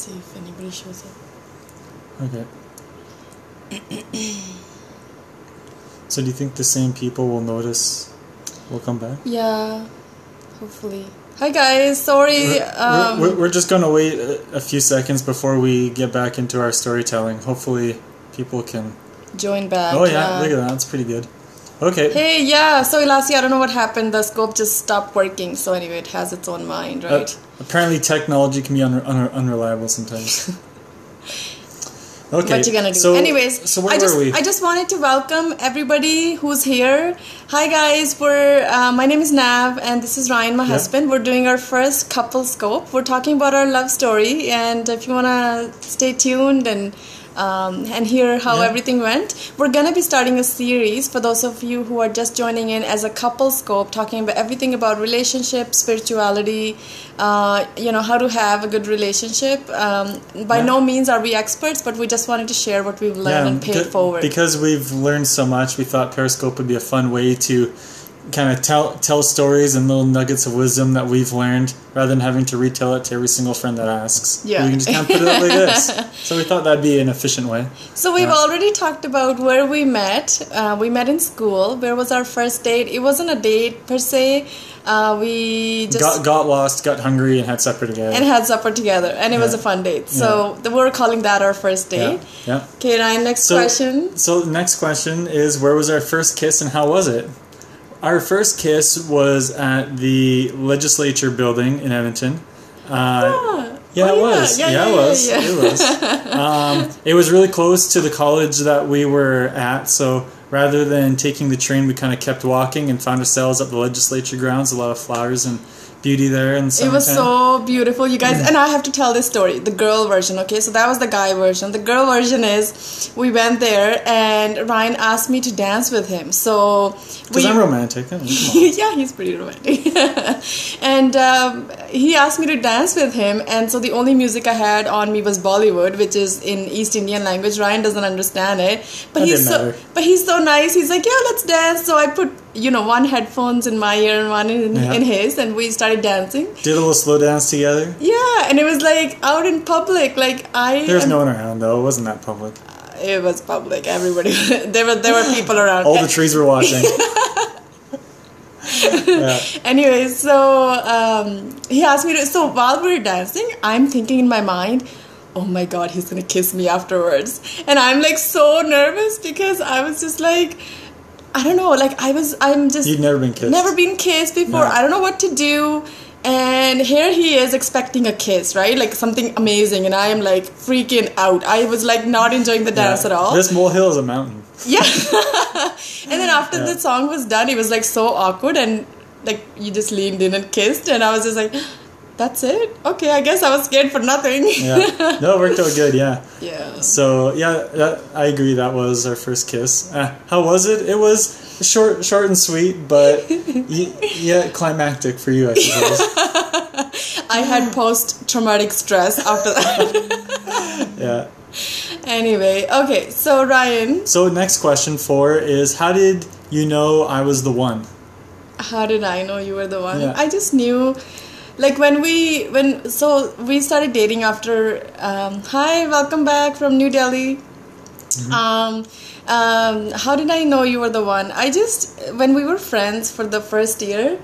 see if anybody shows up. Okay. So do you think the same people will notice? Will come back? Yeah, hopefully. Hi guys, sorry. We're just gonna wait a few seconds before we get back into our storytelling. Hopefully, people can join back. Oh yeah, look at that. That's pretty good. Okay. Hey, yeah. So Elasi, I don't know what happened. The scope just stopped working. So anyway, it has its own mind, right? Apparently, technology can be unreliable sometimes. Okay. What you gonna do? Anyways, so where were we? I just wanted to welcome everybody who's here. Hi guys, my name is Nav and this is Ryan, my husband. We're doing our first couple scope. We're talking about our love story, and if you wanna stay tuned and hear how everything went, we're gonna be starting a series for those of you who are just joining in as a couple scope, talking about everything about relationships, spirituality, how to have a good relationship. By no means are we experts, but we just wanted to share what we've learned and pay it forward. Because we've learned so much, we thought Periscope would be a fun way to kind of tell stories and little nuggets of wisdom that we've learned, rather than having to retell it to every single friend that asks. Yeah. We can just kind of put it up like this. So we thought that'd be an efficient way. So we've already talked about where we met. We met in school. Where was our first date? It wasn't a date per se. We just got lost, got hungry, and had supper together. And it was a fun date. So we're calling that our first date. Yeah. Okay, Ryan, next question. So the next question is, where was our first kiss and how was it? Our first kiss was at the legislature building in Edmonton. It was. It was really close to the college that we were at, so rather than taking the train, we kind of kept walking and found ourselves at the legislature grounds. A lot of flowers and beauty there. And it was so beautiful, you guys. And I have to tell this story, the girl version. Okay, so that was the guy version. The girl version is, we went there and Ryan asked me to dance with him. So because I'm romantic. Yeah, he's pretty romantic. And he asked me to dance with him, and so the only music I had on me was Bollywood, which is in East Indian language. Ryan doesn't understand it, but he's so nice. He's like, yeah, let's dance. So I put one headphones in my ear and one in his, and we started dancing. Did a little slow dance together. Yeah, and it was like out in public. There's no one around though. It wasn't that public. It was public. Everybody. there were people around. All the trees were watching. Anyway, so he asked me to. So while we were dancing, I'm thinking in my mind, oh my God, he's gonna kiss me afterwards, and I'm like so nervous because I was just like, I don't know, I'm just. You'd never been kissed. Never been kissed before. No. I don't know what to do. And here he is expecting a kiss, right? Like something amazing. And I am like freaking out. I was like not enjoying the dance at all. This molehill is a mountain. Yeah. And then after the song was done, it was like so awkward. And like you just leaned in and kissed. And I was just like, that's it? Okay, I guess I was scared for nothing. Yeah. No, it worked out good, yeah. Yeah. So, I agree that was our first kiss. How was it? It was short and sweet, but climactic for you, I suppose. I had post-traumatic stress after that. Yeah. Anyway, okay, so Ryan. So next question 4 is, how did you know I was the one? How did I know you were the one? Yeah. I just knew. Like so we started dating after, hi, welcome back from New Delhi. Mm-hmm. How did I know you were the one? When we were friends for the first year,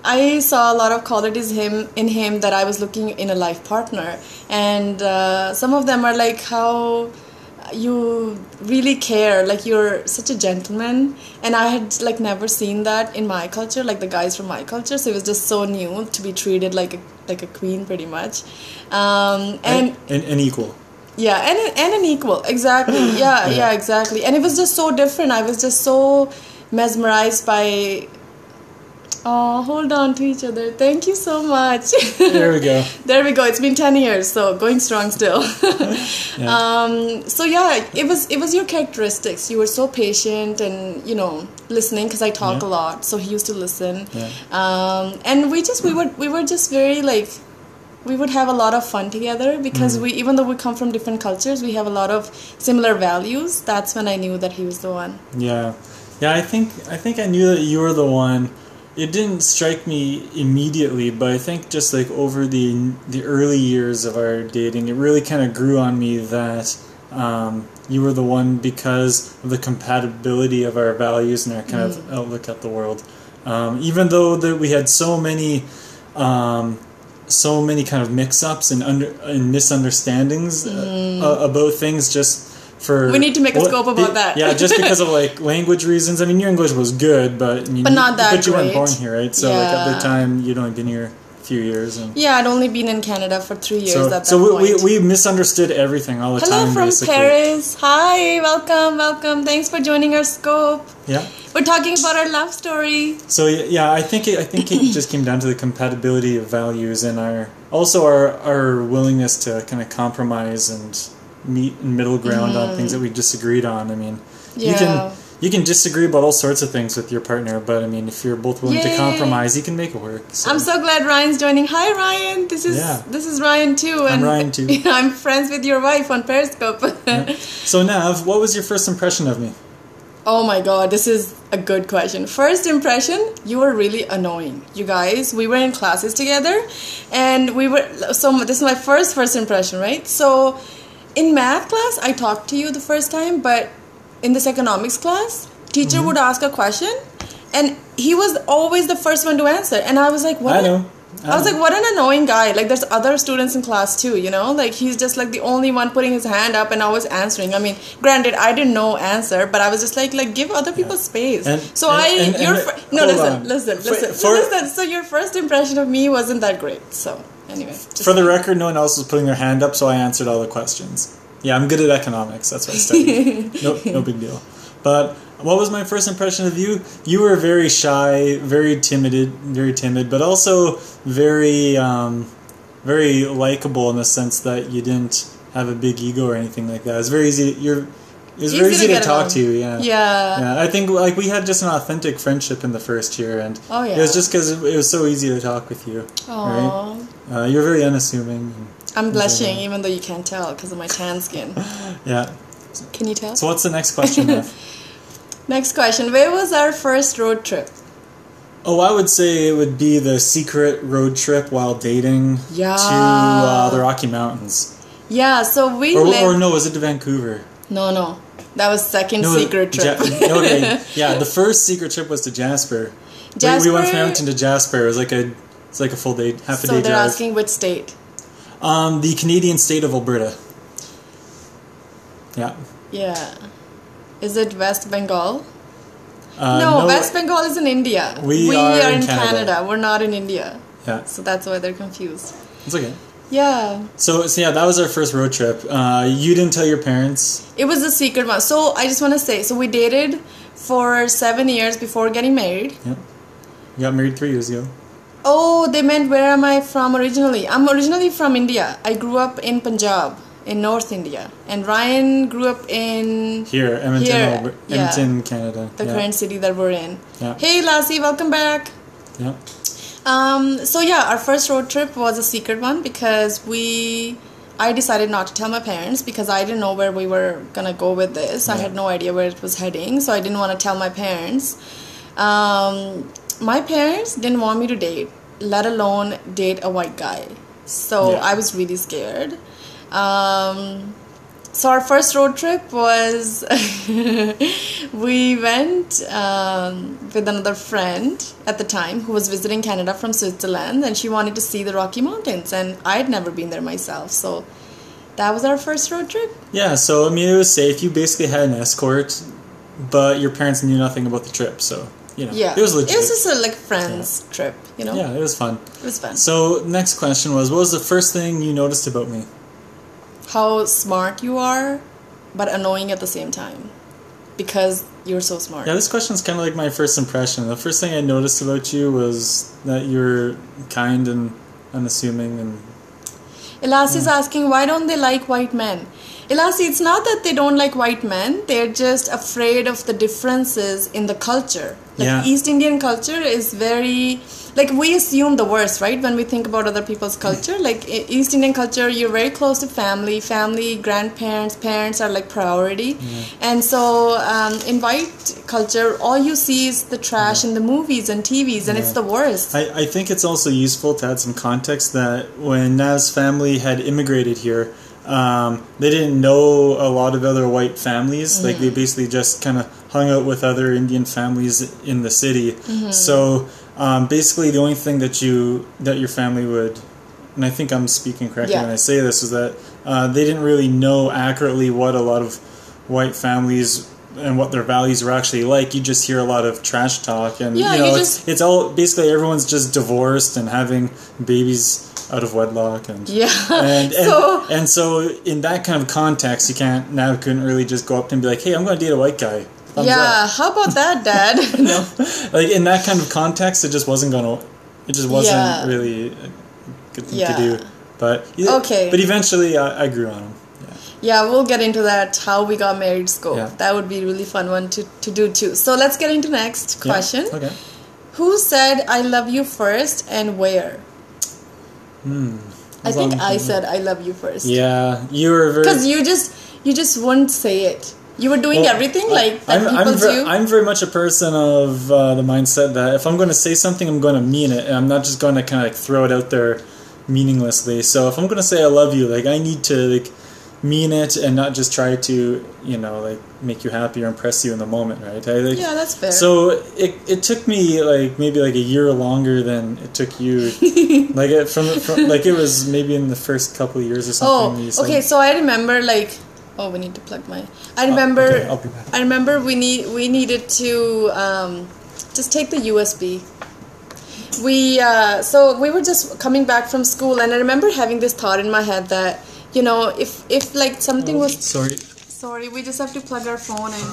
I saw a lot of qualities in him that I was looking in a life partner. And some of them are like how you really care, like you're such a gentleman, and I had like never seen that in my culture, like the guys from my culture, so it was just so new to be treated like a queen pretty much, and equal. Yeah, and an equal, exactly. Yeah, exactly. And it was just so different. I was just so mesmerized by. Oh, hold on to each other. Thank you so much. There we go. There we go. It's been 10 years, so going strong still. So yeah, it was your characteristics. You were so patient and, listening, because I talk a lot. So he used to listen. Yeah. And we were just very we would have a lot of fun together because even though we come from different cultures, we have a lot of similar values. That's when I knew that he was the one. Yeah. Yeah, I think I knew that you were the one. it didn't strike me immediately, but I think just like over the early years of our dating, it really kind of grew on me that you were the one because of the compatibility of our values and our kind of outlook at the world. Even though that we had so many kind of mix-ups and misunderstandings about things just for... We need to make a scope about that. Yeah, just because of like language reasons. I mean, your English was good, but not that But you weren't great. born here, right? So like at the time, you'd only been here a few years. And Yeah, I'd only been in Canada for 3 years at that so point. we misunderstood everything all the Hello time, from basically. Paris. Hi, welcome. Thanks for joining our scope. Yeah. We're talking about our love story. So yeah, I think it just came down to the compatibility of values and our willingness to kind of compromise and meet in middle ground on things that we disagreed on. I mean, you can disagree about all sorts of things with your partner, but I mean, if you're both willing to compromise, you can make it work. So. I'm so glad Ryan's joining. Hi, Ryan. This is Ryan too. And I'm Ryan too. I'm friends with your wife on Periscope. Yeah. So Nav, what was your first impression of me? Oh my god, this is a good question. First impression, you were really annoying. You guys, we were in classes together, and this is my first impression, right? So in math class, I talked to you the first time, but in this economics class, teacher would ask a question, and he was always the first one to answer. And I was like, what? I was like, what an annoying guy. Like, there's other students in class too, you know? Like, he's just like the only one putting his hand up and always answering. I mean, granted, I didn't know answer, but I was just like give other people space. Listen. So your first impression of me wasn't that great. So anyway. For the record, no one else was putting their hand up, so I answered all the questions. Yeah, I'm good at economics. That's what I studied. No big deal. But what was my first impression of you? You were very shy, very timid, but also very, very likable in the sense that you didn't have a big ego or anything like that. It was very easy. It was very easy to talk to you. Yeah. I think like we had just an authentic friendship in the first year, and it was just because it was so easy to talk with you. Aww. Right? You're very unassuming. I'm blushing, even though you can't tell because of my tan skin. Yeah. Can you tell? So what's the next question, Nev? Next question. Where was our first road trip? Oh, I would say it would be the secret road trip while dating to the Rocky Mountains. Yeah, so we Or no, was it to Vancouver? No. That was second secret trip. Okay, yeah, the first secret trip was to Jasper. We went from Edmonton to Jasper. It's like a full day, half a day drive. So they're asking which state? The Canadian state of Alberta. Yeah. Yeah. Is it West Bengal? No, West Bengal is in India. We are in Canada. We're not in India. Yeah. So that's why they're confused. It's okay. Yeah. So yeah, that was our first road trip. You didn't tell your parents? It was a secret one. So I just want to say, so we dated for 7 years before getting married. Yep. You got married 3 years ago. Oh, they meant where am I from originally? I'm originally from India. I grew up in Punjab, in North India. And Ryan grew up in... Edmonton, Canada. The current city that we're in. Yeah. Hey, Lassie, welcome back. Yeah. So yeah, our first road trip was a secret one because I decided not to tell my parents because I didn't know where we were going to go with this. Yeah. I had no idea where it was heading, so I didn't want to tell my parents. My parents didn't want me to date, let alone date a white guy. So I was really scared. So our first road trip was we went with another friend at the time who was visiting Canada from Switzerland, and she wanted to see the Rocky Mountains, and I'd never been there myself. So that was our first road trip. Yeah, so I mean, it was safe. You basically had an escort, but your parents knew nothing about the trip, so... it was legit. It was just a friends trip, Yeah, it was fun. It was fun. So, next question was, what was the first thing you noticed about me? How smart you are, but annoying at the same time. Because you're so smart. Yeah, this question is kind of like my first impression. The first thing I noticed about you was that you're kind and unassuming. And Elassi is asking, why don't they like white men? Elassi, it's not that they don't like white men. They're just afraid of the differences in the culture. East Indian culture is very... like we assume the worst, right? When we think about other people's culture, like East Indian culture, you're very close to family, grandparents, parents are like priority. And so in white culture, all you see is the trash in the movies and TVs, and it's the worst. I think it's also useful to add some context that when Nav's family had immigrated here, they didn't know a lot of other white families. Like they basically just kind of hung out with other Indian families in the city. So basically, the only thing that your family would, and I think I'm speaking correctly when I say this, is that they didn't really know accurately what a lot of white families and what their values were actually like. You just hear a lot of trash talk, and it's all basically everyone's just divorced and having babies out of wedlock, and and so in that kind of context, Nav couldn't really just go up to him and be like, "Hey, I'm going to date a white guy." How about that, Dad? No. Like in that kind of context, it just wasn't really a good thing to do. But but eventually, I grew on him. Yeah, we'll get into that, how we got married scope. Yeah. That would be a really fun one to do too. So let's get into the next question. Yeah. Okay. Who said I love you first and where? I think I said I love you first. Yeah, you were very... Because you just wouldn't say it. You were doing everything like that people do. I'm very much a person of the mindset that if I'm going to say something, I'm going to mean it. And I'm not just going to kind of like throw it out there meaninglessly. So if I'm going to say I love you, like I need to like mean it and not just try to, like make you happy or impress you in the moment, right? Yeah, that's fair. So it took me like maybe like a year longer than it took you. Like from like it was maybe in the first couple of years or something. Oh, okay. So I remember like... Oh, we need to plug my... I remember... Okay, I'll be back. I remember we needed to just take the USB. So we were just coming back from school, and I remember having this thought in my head that, if like something was... Sorry. Sorry, we just have to plug our phone in.